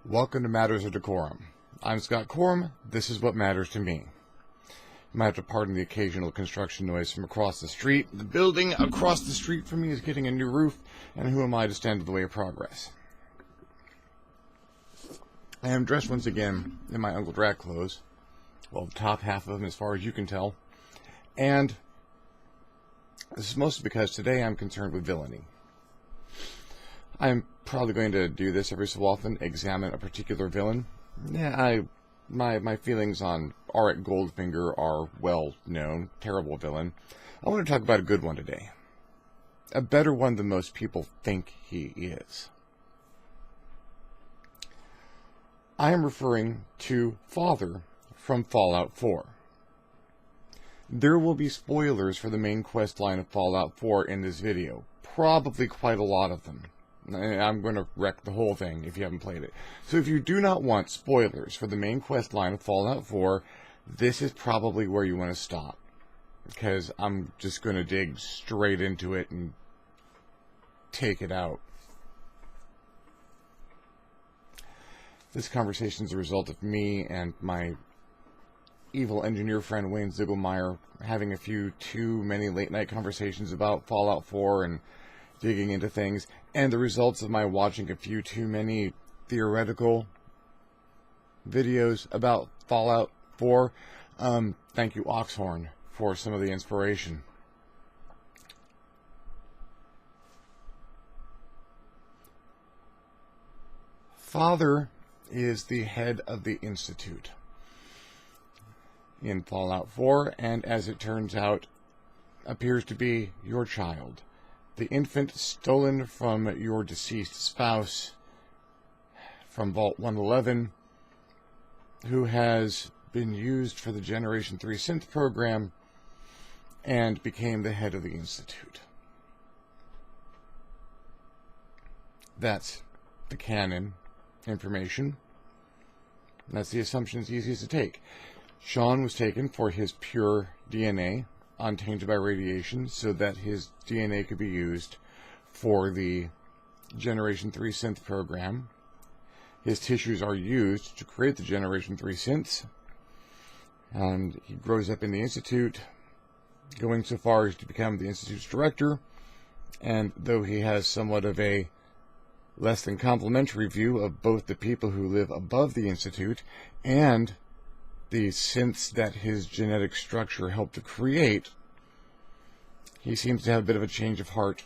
Welcome to Matters of DeCorum. I'm Scott Corum. This is what matters to me. You might have to pardon the occasional construction noise from across the street. The building across the street from me is getting a new roof, and who am I to stand in the way of progress? I am dressed once again in my Uncle Drac clothes. Well, the top half of them as far as you can tell. And this is mostly because today I'm concerned with villainy. I'm probably going to do this every so often, examine a particular villain. My feelings on Auric Goldfinger are well known, terrible villain. I want to talk about a good one today. A better one than most people think he is. I am referring to Father from Fallout 4. There will be spoilers for the main quest line of Fallout 4 in this video. Probably quite a lot of them. I'm going to wreck the whole thing if you haven't played it. So if you do not want spoilers for the main quest line of Fallout 4, this is probably where you want to stop. Because I'm just going to dig straight into it and take it out. This conversation is a result of me and my evil engineer friend Wayne Ziegelmeyer having a few too many late night conversations about Fallout 4 and digging into things, and the results of my watching a few too many theoretical videos about Fallout 4. Thank you, Oxhorn, for some of the inspiration. Father is the head of the Institute in Fallout 4, and as it turns out, appears to be your child. The infant stolen from your deceased spouse from Vault 111, who has been used for the Generation 3 synth program and became the head of the Institute. That's the canon information. That's the assumption it's easiest to take. Sean was taken for his pure DNA, untainted by radiation, so that his DNA could be used for the Generation 3 synth program. His tissues are used to create the Generation 3 synths. And he grows up in the Institute, going so far as to become the Institute's director. And though he has somewhat of a less than complimentary view of both the people who live above the Institute and the synths that his genetic structure helped to create, he seems to have a bit of a change of heart.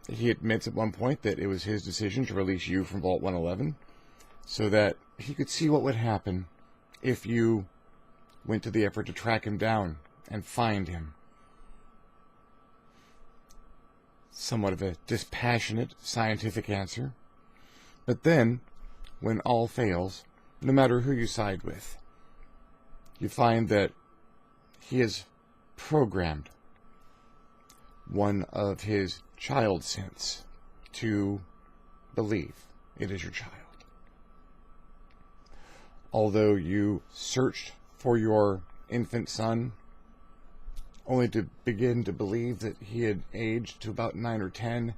He admits at one point that it was his decision to release you from Vault 111 so that he could see what would happen if you went to the effort to track him down and find him. Somewhat of a dispassionate scientific answer. But then, when all fails, no matter who you side with, you find that he has programmed one of his child synths to believe it is your child. Although you searched for your infant son, only to begin to believe that he had aged to about 9 or 10,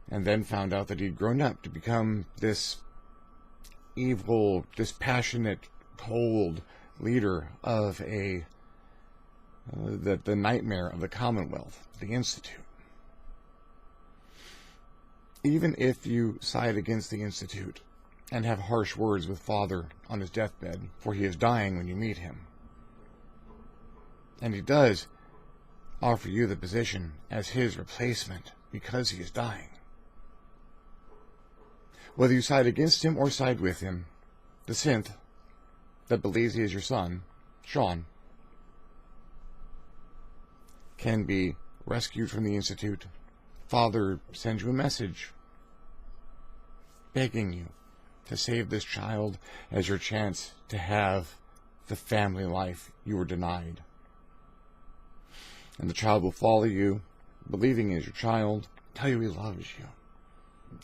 and then found out that he'd grown up to become this evil, dispassionate, cold leader of the nightmare of the Commonwealth, the Institute. Even if you side against the Institute and have harsh words with Father on his deathbed, for he is dying when you meet him, and he does offer you the position as his replacement because he is dying. Whether you side against him or side with him, the synth that believes he is your son, Sean, can be rescued from the Institute. Father sends you a message begging you to save this child as your chance to have the family life you were denied. And the child will follow you, believing he is your child, tell you he loves you.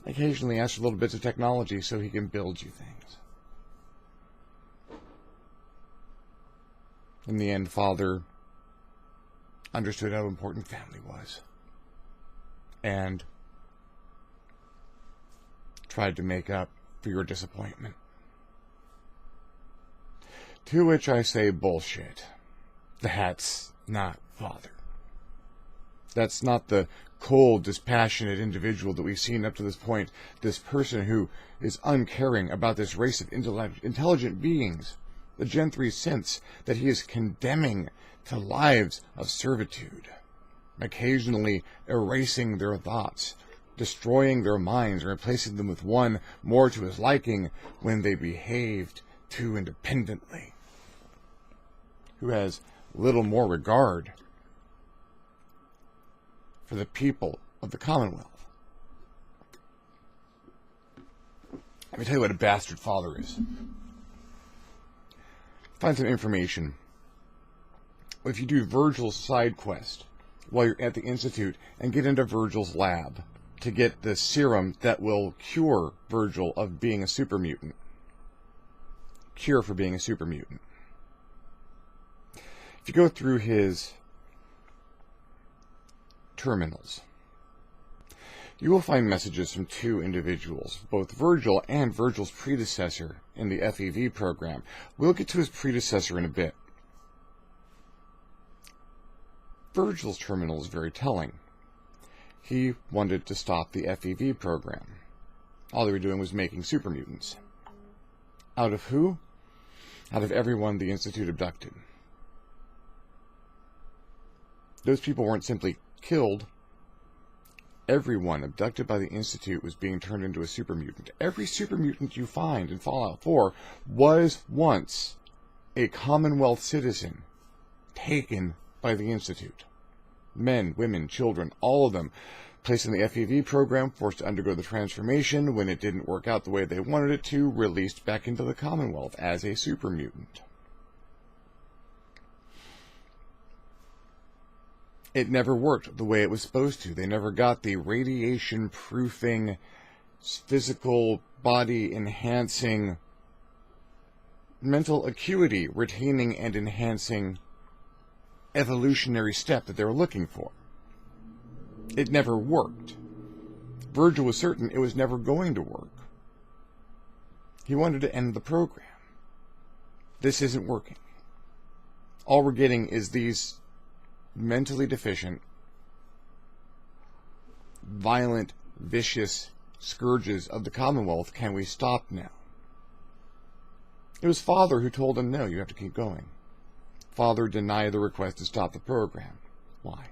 Occasionally ask for little bits of technology so he can build you things. In the end, Father understood how important family was, and tried to make up for your disappointment. To which I say, bullshit. That's not Father. That's not the cold, dispassionate individual that we've seen up to this point, this person who is uncaring about this race of intelligent beings, the Gen 3 synths, that he is condemning to lives of servitude, occasionally erasing their thoughts, destroying their minds, and replacing them with one more to his liking when they behaved too independently, who has little more regard for the people of the Commonwealth. Let me tell you what a bastard father is. Find some information. If you do Virgil's side quest while you're at the Institute and get into Virgil's lab to get the serum that will cure Virgil of being a super mutant. Cure for being a super mutant. If you go through his terminals, you will find messages from two individuals, both Virgil and Virgil's predecessor in the FEV program. We'll get to his predecessor in a bit. Virgil's terminal is very telling. He wanted to stop the FEV program. All they were doing was making super mutants. Out of who? Out of everyone the Institute abducted. Those people weren't simply killed. Everyone abducted by the Institute was being turned into a super mutant. Every super mutant you find in Fallout 4 was once a Commonwealth citizen taken by the Institute. Men, women, children, all of them placed in the FEV program, forced to undergo the transformation. When it didn't work out the way they wanted it to, released back into the Commonwealth as a super mutant. It never worked the way it was supposed to. They never got the radiation-proofing, physical, body-enhancing, mental acuity retaining and enhancing evolutionary step that they were looking for. It never worked. Virgil was certain it was never going to work. He wanted to end the program. This isn't working. All we're getting is these mentally deficient, violent, vicious scourges of the Commonwealth. Can we stop now? It was Father who told him, no, you have to keep going. Father denied the request to stop the program. Why?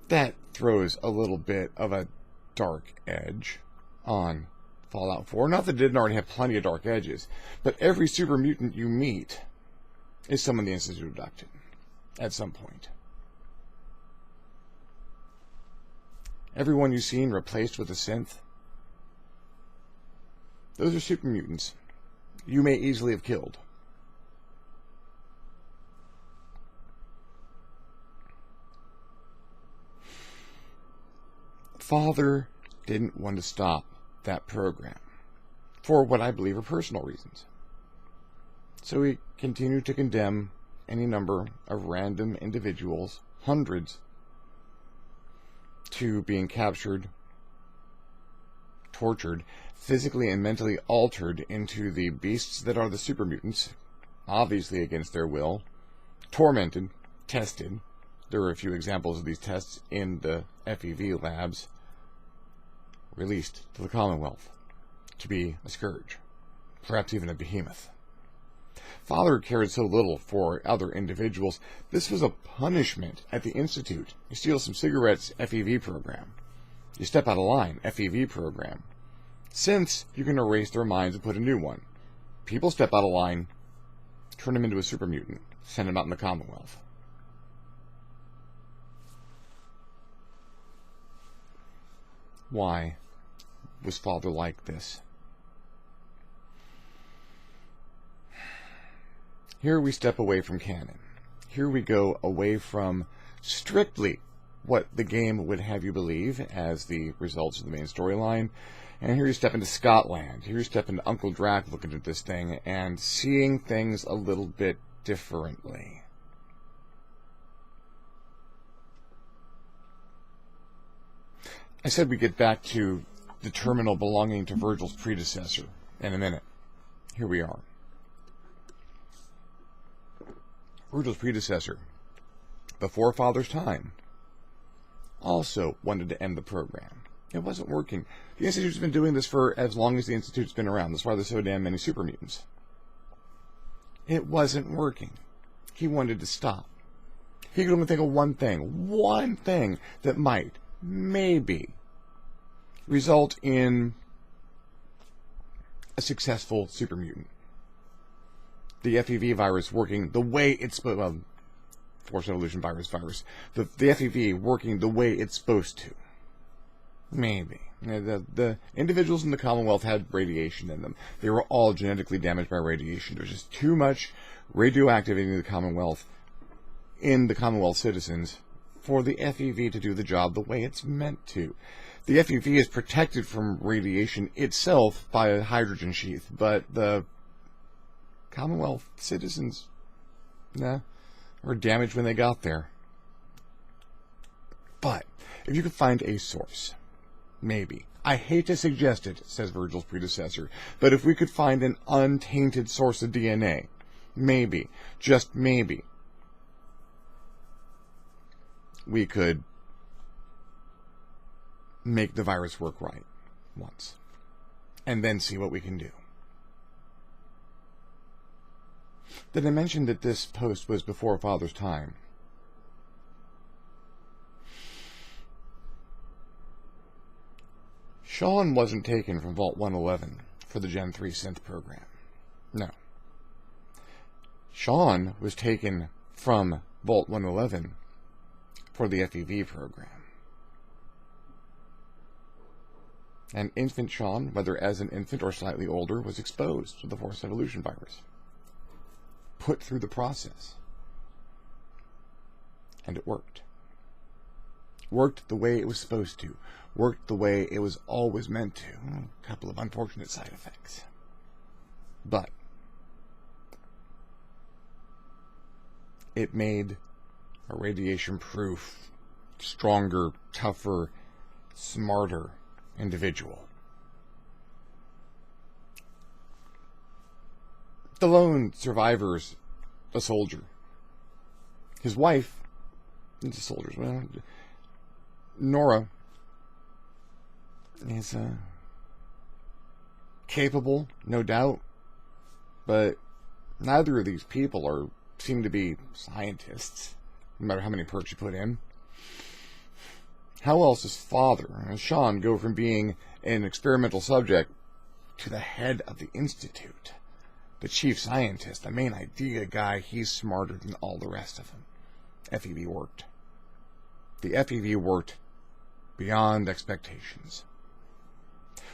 That throws a little bit of a dark edge on Fallout 4. Not that it didn't already have plenty of dark edges, but every super mutant you meet is someone the Institute abducted at some point. Everyone you've seen replaced with a synth, those are super mutants you may easily have killed. Father didn't want to stop that program for what I believe are personal reasons. So he continued to condemn any number of random individuals, hundreds, to being captured, tortured, physically and mentally altered into the beasts that are the super mutants, obviously against their will, tormented, tested. There are a few examples of these tests in the FEV labs, released to the Commonwealth to be a scourge, perhaps even a behemoth. Father cared so little for other individuals. This was a punishment at the Institute. You steal some cigarettes, FEV program. You step out of line, FEV program. Since you can erase their minds and put a new one. People step out of line, turn them into a super mutant, send them out in the Commonwealth. Why was Father like this? Here we step away from canon. Here we go away from strictly what the game would have you believe as the results of the main storyline. And here you step into Scotland. Here you step into Uncle Drac looking at this thing and seeing things a little bit differently. I said we get back to the terminal belonging to Virgil's predecessor in a minute. Here we are. Virgil's predecessor, before Father's time, also wanted to end the program. It wasn't working. The Institute's been doing this for as long as the Institute's been around. That's why there's so damn many super mutants. It wasn't working. He wanted to stop. He could only think of one thing that might, maybe, result in a successful super mutant. The FEV virus working the way it's supposed to. Forced evolution virus. The FEV working the way it's supposed to. Maybe. The individuals in the Commonwealth had radiation in them. They were all genetically damaged by radiation. There's just too much radioactivity in the Commonwealth citizens, for the FEV to do the job the way it's meant to. The FEV is protected from radiation itself by a hydrogen sheath, but the Commonwealth citizens, were damaged when they got there. But if you could find a source, maybe. I hate to suggest it, says Virgil's predecessor, but if we could find an untainted source of DNA, maybe, just maybe, we could make the virus work right once, and then see what we can do. Did I mention that this post was before Father's time? Sean wasn't taken from Vault 111 for the Gen 3 synth program. No. Sean was taken from Vault 111 for the FEV program. And infant Sean, whether as an infant or slightly older, was exposed to the forced evolution virus. Put through the process. And it worked. Worked the way it was supposed to. Worked the way it was always meant to. A couple of unfortunate side effects. But it made a radiation-proof, stronger, tougher, smarter individual. The lone survivor's a soldier. His wife is a soldier. Well, Nora is capable, no doubt, but neither of these people seem to be scientists, no matter how many perks you put in. How else does Father and Sean go from being an experimental subject to the head of the Institute? The chief scientist, the main idea guy, he's smarter than all the rest of them. FEV worked. The FEV worked beyond expectations.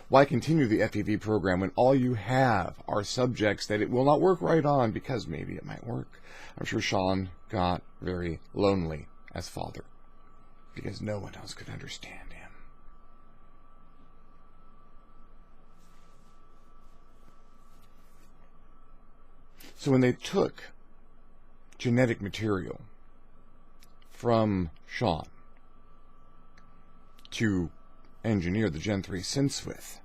Why continue the FEV program when all you have are subjects that it will not work right on because maybe it might work? I'm sure Sean got very lonely as Father because no one else could understand him. So when they took genetic material from Sean to engineer the Gen 3 synths with,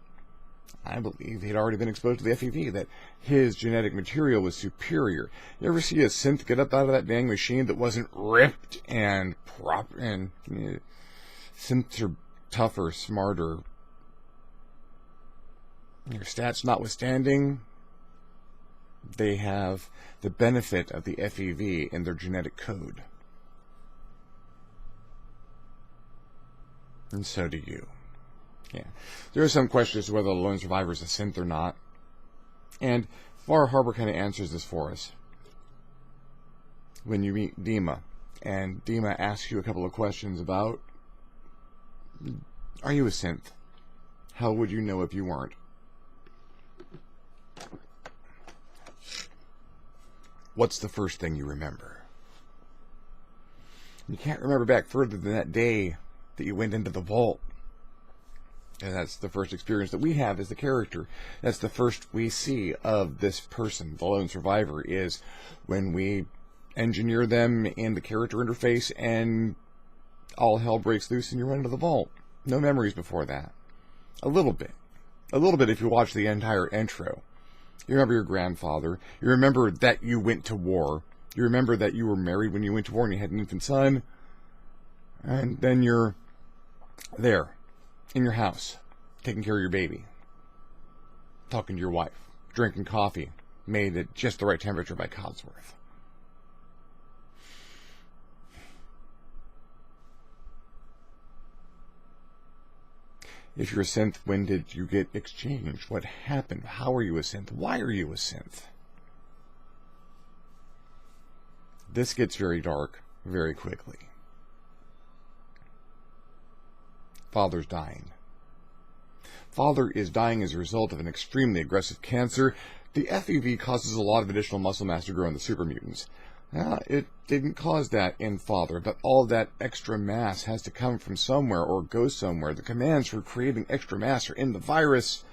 I believe he'd already been exposed to the FEV, that his genetic material was superior. You ever see a synth get up out of that dang machine that wasn't ripped and proper? And synths are tougher, smarter. Your stats notwithstanding, they have the benefit of the FEV in their genetic code. And so do you. Yeah. There is some question as to whether the lone survivor is a synth or not. And Far Harbor kind of answers this for us. When you meet Dima, and Dima asks you a couple of questions about, are you a synth? How would you know if you weren't? What's the first thing you remember? You can't remember back further than that day that you went into the vault. And that's the first experience that we have as the character. That's the first we see of this person, the lone survivor, is when we engineer them in the character interface and all hell breaks loose and you run into the vault. No memories before that. A little bit. A little bit if you watch the entire intro. You remember your grandfather. You remember that you went to war. You remember that you were married when you went to war and you had an infant son. And then you're there, in your house, taking care of your baby. Talking to your wife. Drinking coffee, made at just the right temperature by Codsworth. If you're a synth, when did you get exchanged? What happened? How are you a synth? Why are you a synth? This gets very dark very quickly. Father's dying. Father is dying as a result of an extremely aggressive cancer. The FEV causes a lot of additional muscle mass to grow in the super mutants. It didn't cause that in Father, but all that extra mass has to come from somewhere or go somewhere. The commands for creating extra mass are in the virus.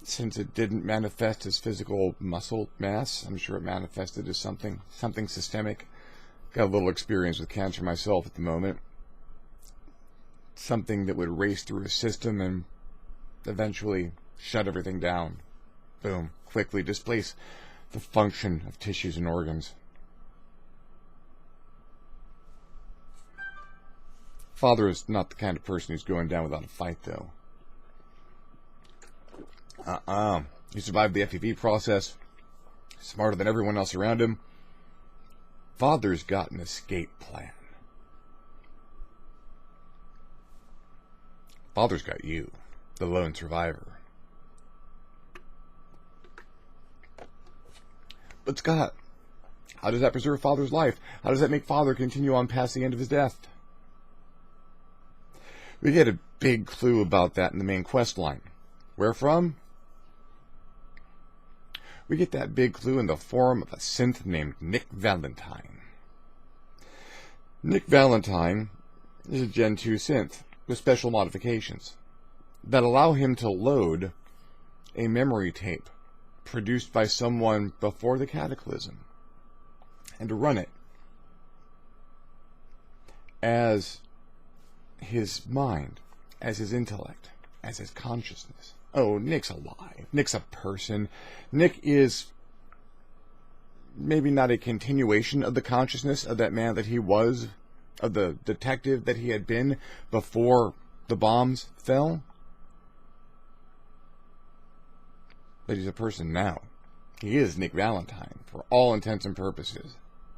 Since it didn't manifest as physical muscle mass, I'm sure it manifested as something systemic. Got a little experience with cancer myself at the moment. Something that would race through a system and eventually shut everything down. Boom. Quickly displace the function of tissues and organs. Father is not the kind of person who's going down without a fight, though. He survived the FEV process. Smarter than everyone else around him. Father's got an escape plan. Father's got you, the lone survivor. But Scott, how does that preserve Father's life? How does that make Father continue on past the end of his death? We get a big clue about that in the main quest line. Where from? We get that big clue in the form of a synth named Nick Valentine. Nick Valentine is a Gen 2 synth with special modifications that allow him to load a memory tape produced by someone before the cataclysm and to run it as his mind, as his intellect, as his consciousness. Oh, Nick's alive. Nick's a person. Nick is maybe not a continuation of the consciousness of that man that he was, of the detective that he had been before the bombs fell. But he's a person now. He is Nick Valentine. For all intents and purposes,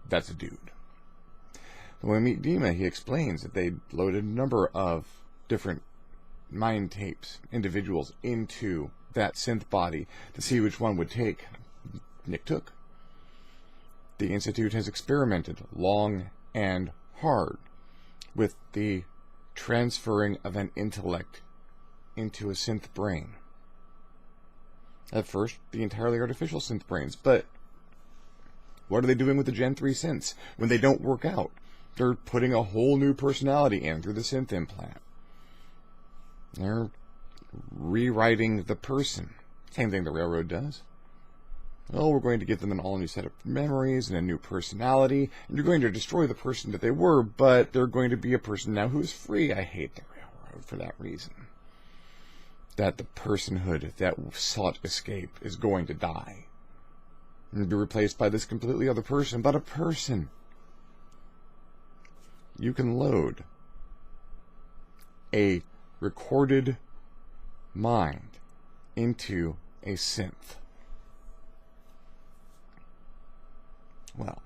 that's a dude. When we meet Dima, he explains that they loaded a number of different mind tapes, individuals, into that synth body to see which one would take. Nick took. The Institute has experimented long and hard with the transferring of an intellect into a synth brain. At first, the entirely artificial synth brains, but what are they doing with the Gen 3 synths when they don't work out? They're putting a whole new personality in through the synth implant. They're rewriting the person. Same thing the railroad does. Oh, we're going to give them an all-new set of memories and a new personality, and you're going to destroy the person that they were, but they're going to be a person now who is free. I hate the railroad for that reason. That the personhood that sought escape is going to die and be replaced by this completely other person, but a person. You can load a recorded mind into a synth. Well,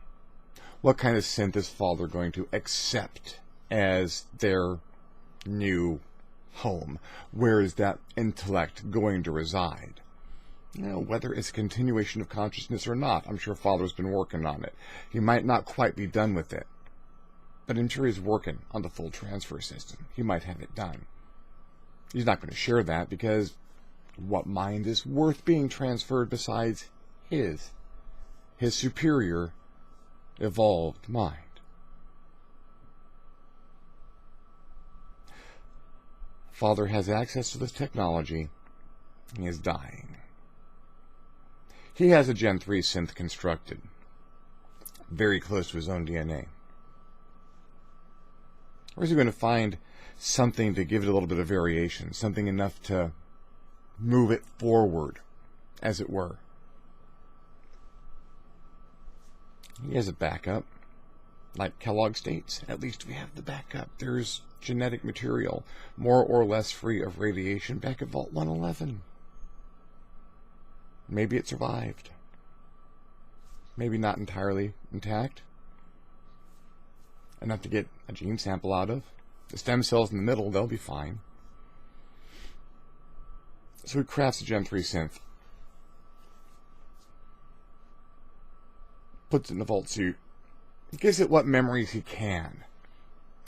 what kind of synth is Father going to accept as their new home? Where is that intellect going to reside? You know, whether it's a continuation of consciousness or not, I'm sure Father's been working on it. He might not quite be done with it, but I'm sure he's working on the full transfer system. He might have it done. He's not going to share that because what mind is worth being transferred besides his superior evolved mind? Father has access to this technology. He is dying. He has a Gen 3 synth constructed, very close to his own DNA. Where's he going to find something to give it a little bit of variation, something enough to move it forward, as it were. He has a backup. Like Kellogg states, at least we have the backup. There's genetic material, more or less free of radiation, back at Vault 111. Maybe it survived. Maybe not entirely intact. Enough to get a gene sample out of. The stem cells in the middle, they'll be fine. So he crafts a Gen 3 synth. Puts it in the Vault suit. Gives it what memories he can.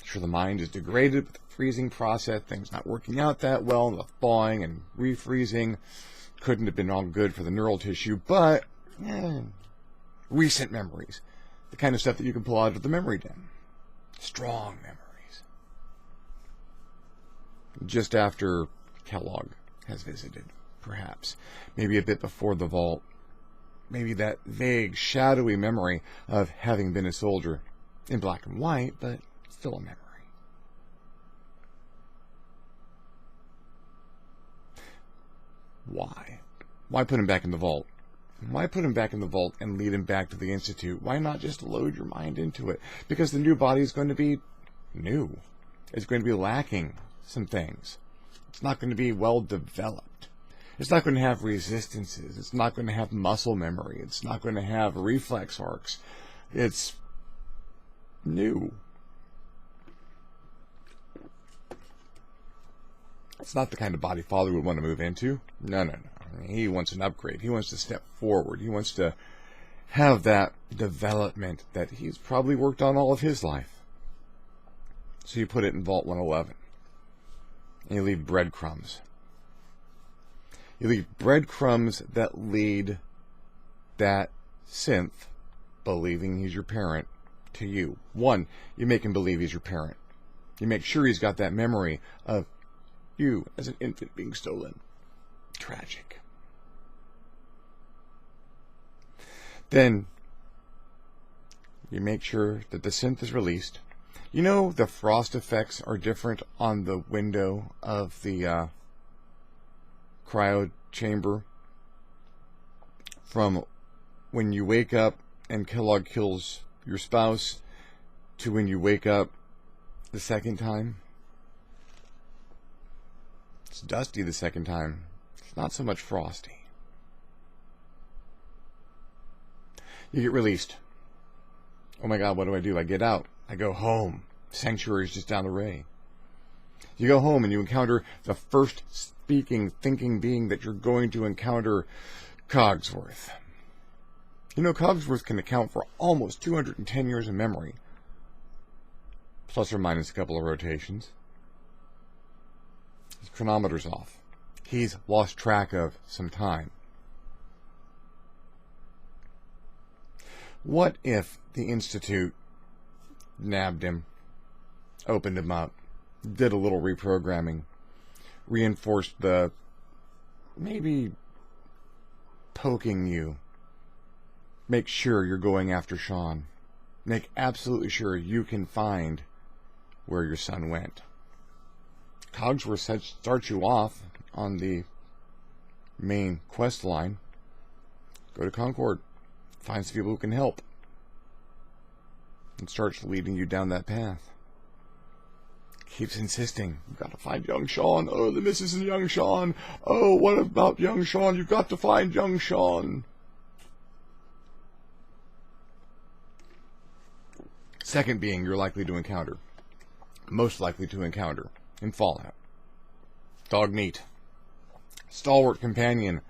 Sure, the mind is degraded with the freezing process, things not working out that well, the thawing and refreezing. Couldn't have been all good for the neural tissue, but recent memories. The kind of stuff that you can pull out of the memory den. Strong memories. Just after Kellogg has visited, perhaps. Maybe a bit before the Vault. Maybe that vague, shadowy memory of having been a soldier in black and white, but still a memory. Why? Why put him back in the Vault? Why put him back in the Vault and lead him back to the Institute? Why not just load your mind into it? Because the new body is going to be new. It's going to be lacking some things. It's not going to be well developed. It's not going to have resistances. It's not going to have muscle memory. It's not going to have reflex arcs. It's new. It's not the kind of body Father would want to move into. No. He wants an upgrade. He wants to step forward. He wants to have that development that he's probably worked on all of his life. So you put it in Vault 111. And you leave breadcrumbs. You leave breadcrumbs that lead that synth, believing he's your parent, to you. One, you make him believe he's your parent. You make sure he's got that memory of you as an infant being stolen. Tragic. Then, you make sure that the synth is released. You know the frost effects are different on the window of the cryo chamber from when you wake up and Kellogg kills your spouse to when you wake up the second time. It's dusty the second time. It's not so much frosty. You get released. Oh my God, what do? I get out. I go home. Sanctuary is just down the way. You go home and you encounter the first speaking, thinking being that you're going to encounter, Cogsworth. You know, Cogsworth can account for almost 210 years of memory, plus or minus a couple of rotations. His chronometer's off. He's lost track of some time. What if the Institute nabbed him, opened him up, did a little reprogramming, reinforced the maybe poking you, make sure you're going after Sean, make absolutely sure you can find where your son went. Cogsworth starts you off on the main quest line. Go to Concord, find some people who can help, and starts leading you down that path. Keeps insisting, you've got to find young Sean. Oh, the missus and young Sean. Oh, what about young Sean? You've got to find young Sean. Second being you're likely to encounter, most likely to encounter in Fallout. Dog meat. Stalwart companion.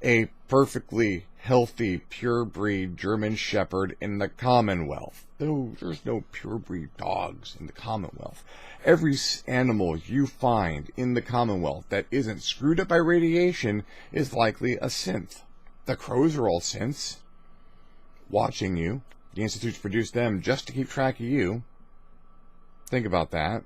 A perfectly healthy, pure-breed German Shepherd in the Commonwealth. Though there's no pure-breed dogs in the Commonwealth. Every animal you find in the Commonwealth that isn't screwed up by radiation is likely a synth. The crows are all synths. Watching you. The Institute's produced them just to keep track of you. Think about that.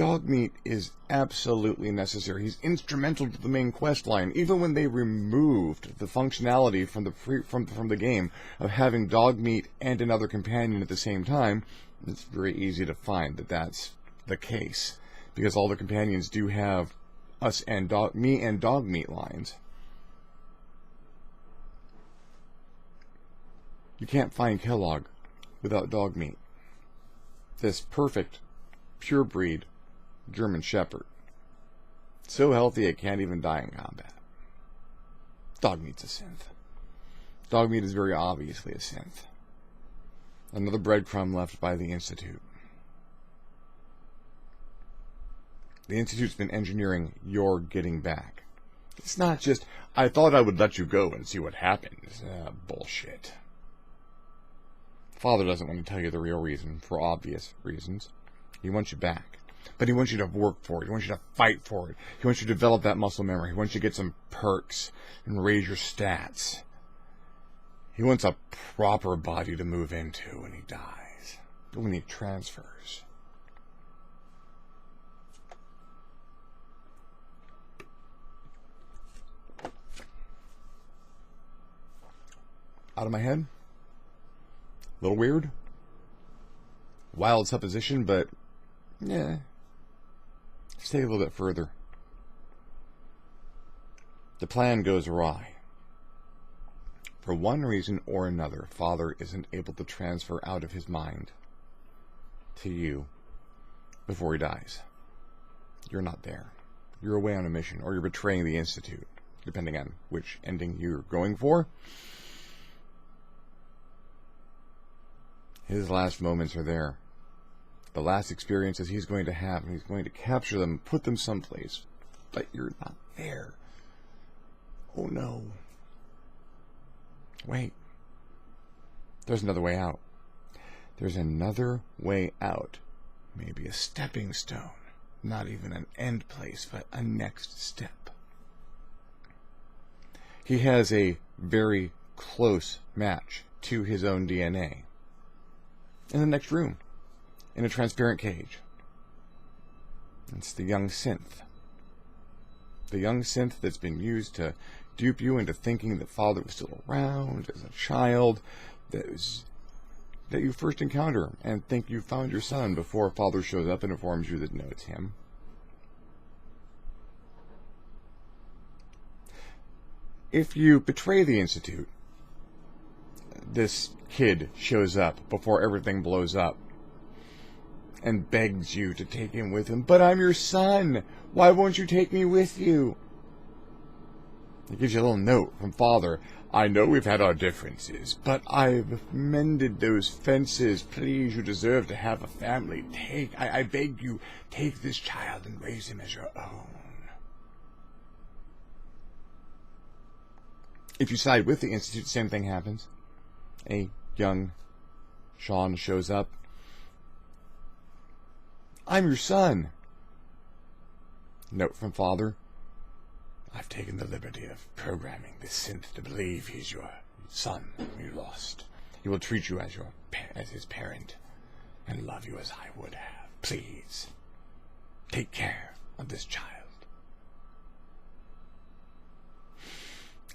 Dog meat is absolutely necessary. He's instrumental to the main quest line. Even when they removed the functionality from the game of having dog meat and another companion at the same time, it's very easy to find that that's the case, because all the companions do have me and dog meat lines. You can't find Kellogg without dog meat. This perfect, pure breed German Shepherd. So healthy it can't even die in combat. Dog meat's a synth. Dog meat is very obviously a synth. Another breadcrumb left by the Institute. The Institute's been engineering your getting back. It's not just, I thought I would let you go and see what happens. Bullshit. Father doesn't want to tell you the real reason, for obvious reasons. He wants you back. But he wants you to work for it. He wants you to fight for it. He wants you to develop that muscle memory. He wants you to get some perks and raise your stats. He wants a proper body to move into when he dies. When he transfers. Out of my head? A little weird? Wild supposition, but yeah. Let's take it a little bit further. The plan goes awry. For one reason or another, Father isn't able to transfer out of his mind to you before he dies. You're not there. You're away on a mission, or you're betraying the Institute, depending on which ending you're going for. His last moments are there. The last experiences he's going to have, and he's going to capture them, put them someplace. But you're not there. Oh no. Wait. There's another way out. There's another way out. Maybe a stepping stone. Not even an end place, but a next step. He has a very close match to his own DNA. In the next room. In a transparent cage. It's the young synth. The young synth that's been used to dupe you into thinking that Father was still around as a child, that you first encounter and think you found your son before Father shows up and informs you that no, it's him. If you betray the Institute, this kid shows up before everything blows up and begs you to take him with him. But I'm your son. Why won't you take me with you? He gives you a little note from Father. I know we've had our differences, but I've mended those fences. Please, you deserve to have a family. I beg you, take this child and raise him as your own. If you side with the Institute, the same thing happens. A young Sean shows up. I'm your son. Note from Father. I've taken the liberty of programming this synth to believe he's your son you lost. He will treat you as his parent and love you as I would have. Please, take care of this child.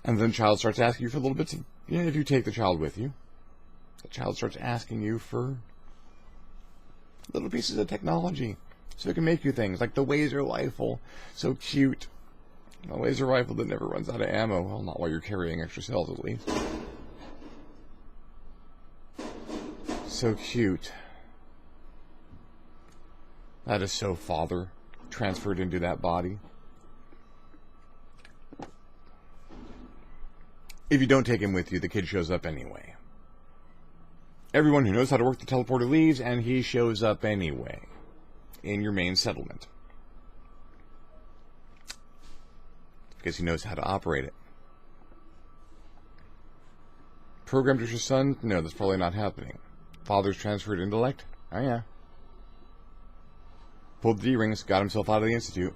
And then the child starts asking you for little bits of, if you take the child with you, the child starts asking you for little pieces of technology so it can make you things like the laser rifle. So cute. A laser rifle that never runs out of ammo. Well, not while you're carrying extra cells, at least. So cute. That is so Father transferred into that body. If you don't take him with you, the kid shows up anyway. Everyone who knows how to work the teleporter leaves, and he shows up anyway in your main settlement. Because he knows how to operate it. Programmed as your son? No, that's probably not happening. Father's transferred intellect? Oh yeah. Pulled the D-rings, got himself out of the Institute.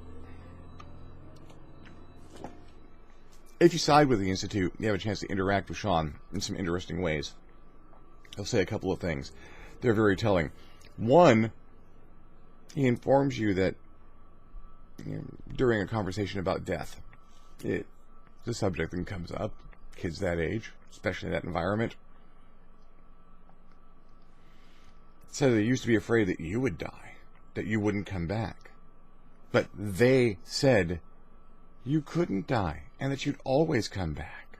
If you side with the Institute, you have a chance to interact with Sean in some interesting ways. He'll say a couple of things. They're very telling. One, he informs you that during a conversation about death, it's a subject that comes up. Kids that age, especially in that environment, said they used to be afraid that you would die, that you wouldn't come back. But they said you couldn't die and that you'd always come back.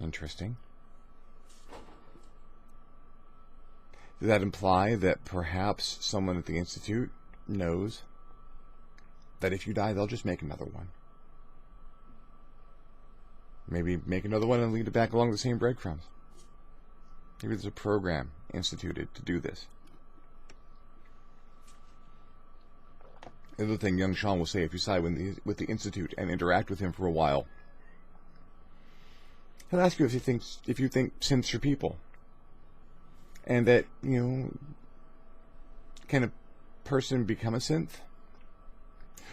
Interesting. Does that imply that perhaps someone at the Institute knows that if you die, they'll just make another one? Maybe make another one and lead it back along the same breadcrumbs. Maybe there's a program instituted to do this. The other thing young Sean will say if you side with the Institute and interact with him for a while, he'll ask you if you think synths are people. And that, can a person become a synth?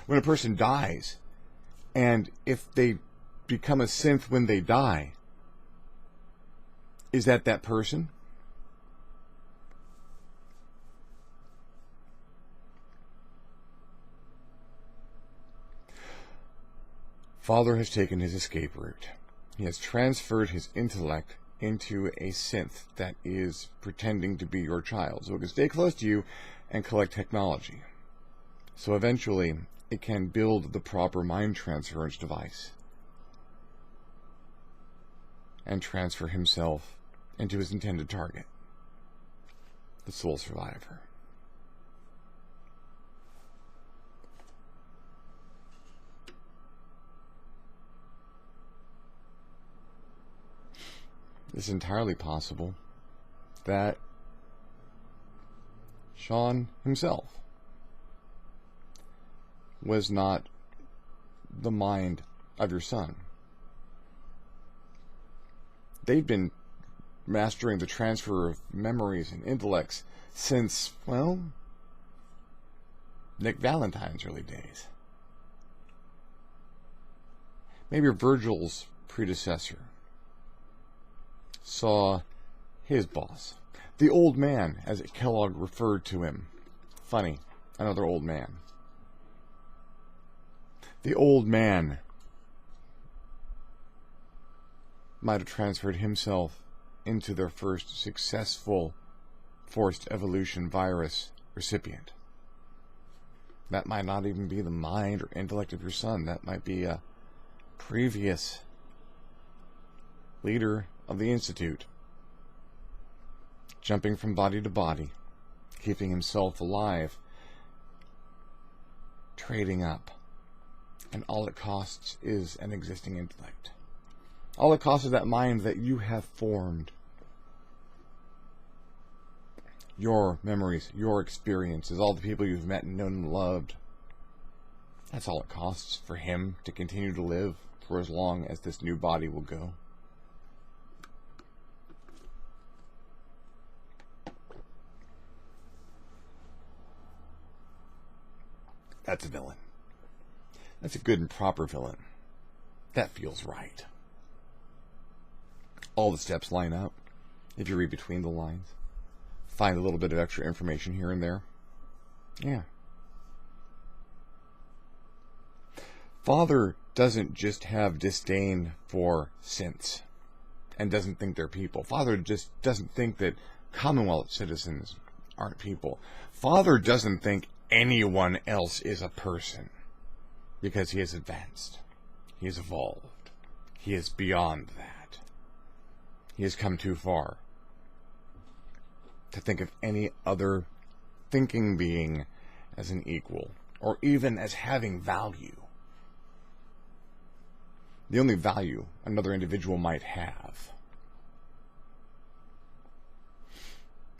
When a person dies, and if they become a synth when they die, is that person? Father has taken his escape route. He has transferred his intellect into a synth that is pretending to be your child, so it can stay close to you and collect technology. So eventually, it can build the proper mind transference device and transfer himself into his intended target, the soul survivor. It's entirely possible that Sean himself was not the mind of your son. They'd been mastering the transfer of memories and intellects since, well, Nick Valentine's early days. Maybe Virgil's predecessor saw his boss, the old man, as Kellogg referred to him. Funny, another old man. The old man might have transferred himself into their first successful forced evolution virus recipient. That might not even be the mind or intellect of your son. That might be a previous leader of the Institute, jumping from body to body, keeping himself alive, trading up, and all it costs is an existing intellect. All it costs is that mind that you have formed. Your memories, your experiences, all the people you've met and known and loved. That's all it costs for him to continue to live for as long as this new body will go. That's a villain. That's a good and proper villain. That feels right. All the steps line up. If you read between the lines, find a little bit of extra information here and there. Yeah. Father doesn't just have disdain for synths and doesn't think they're people. Father just doesn't think that Commonwealth citizens aren't people. Father doesn't think anyone else is a person because he has advanced. He has evolved. He is beyond that. He has come too far to think of any other thinking being as an equal or even as having value. The only value another individual might have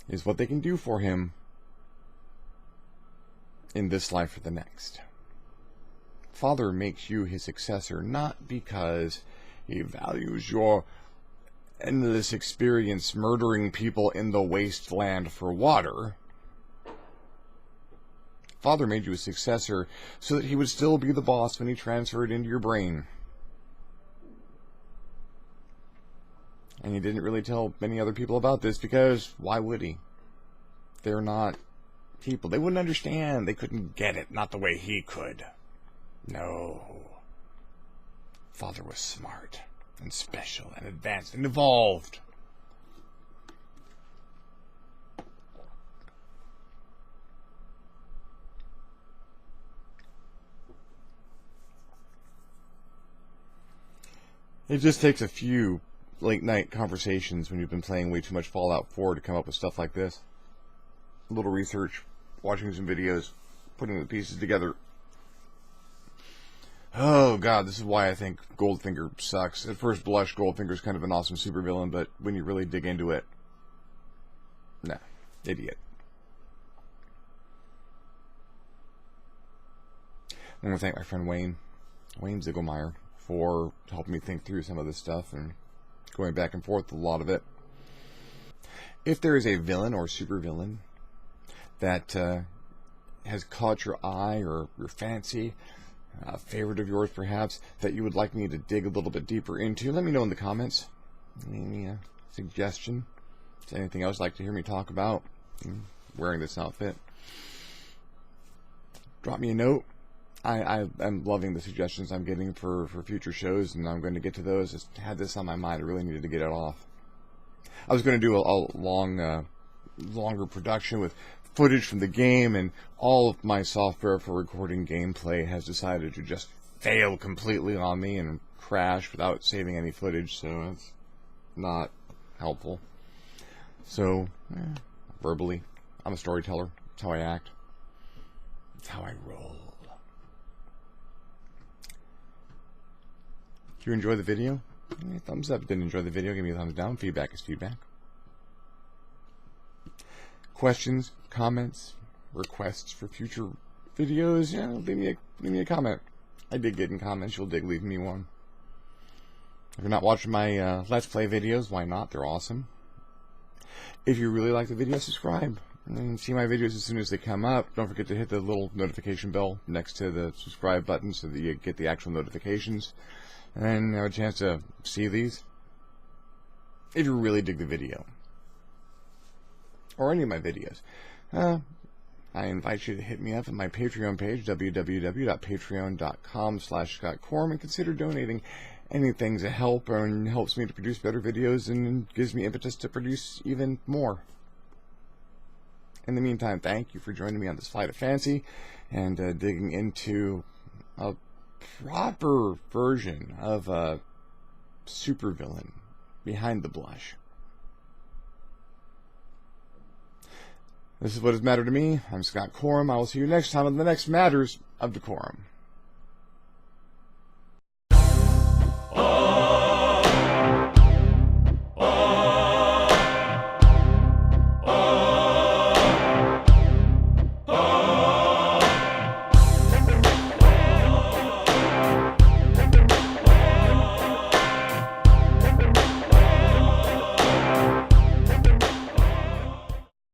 is what they can do for him in this life or the next. Father makes you his successor not because he values your endless experience murdering people in the wasteland for water. Father made you a successor so that he would still be the boss when he transferred into your brain. And he didn't really tell many other people about this because why would he? They're not people. They wouldn't understand. They couldn't get it. Not the way he could. No. Father was smart and special and advanced and evolved. It just takes a few late night conversations when you've been playing way too much Fallout 4 to come up with stuff like this. A little research, watching some videos, putting the pieces together. Oh god, this is why I think Goldfinger sucks. At first blush, Goldfinger's kind of an awesome supervillain, but when you really dig into it, nah, idiot. I want to thank my friend Wayne Ziegelmeyer, for helping me think through some of this stuff and going back and forth with a lot of it. If there is a villain or supervillain that has caught your eye or your fancy, a favorite of yours perhaps, that you would like me to dig a little bit deeper into, let me know in the comments. Any suggestion? Is there anything else you'd like to hear me talk about? Wearing this outfit. Drop me a note. I'm loving the suggestions I'm getting for future shows, and I'm going to get to those. Just had this on my mind. I really needed to get it off. I was going to do a longer production with footage from the game, and all of my software for recording gameplay has decided to just fail completely on me and crash without saving any footage, so it's not helpful. So, verbally, I'm a storyteller. That's how I act. That's how I roll. Did you enjoy the video? Give me a thumbs up. Didn't enjoy the video? Give me a thumbs down. Feedback is feedback. Questions, comments, requests for future videos? Yeah, leave me a comment. I dig getting comments. You'll dig leaving me one. If you're not watching my Let's Play videos, why not? They're awesome. If you really like the video, subscribe. And see my videos as soon as they come up. Don't forget to hit the little notification bell next to the subscribe button so that you get the actual notifications and have a chance to see these. If you really dig the video, or any of my videos, I invite you to hit me up at my Patreon page, www.patreon.com/ScottCorum, and consider donating anything to help and helps me to produce better videos and gives me impetus to produce even more. In the meantime, thank you for joining me on this flight of fancy and digging into a proper version of a supervillain behind the blush. This is what has mattered to me. I'm Scott Corum. I will see you next time on the next Matters of DeCorum.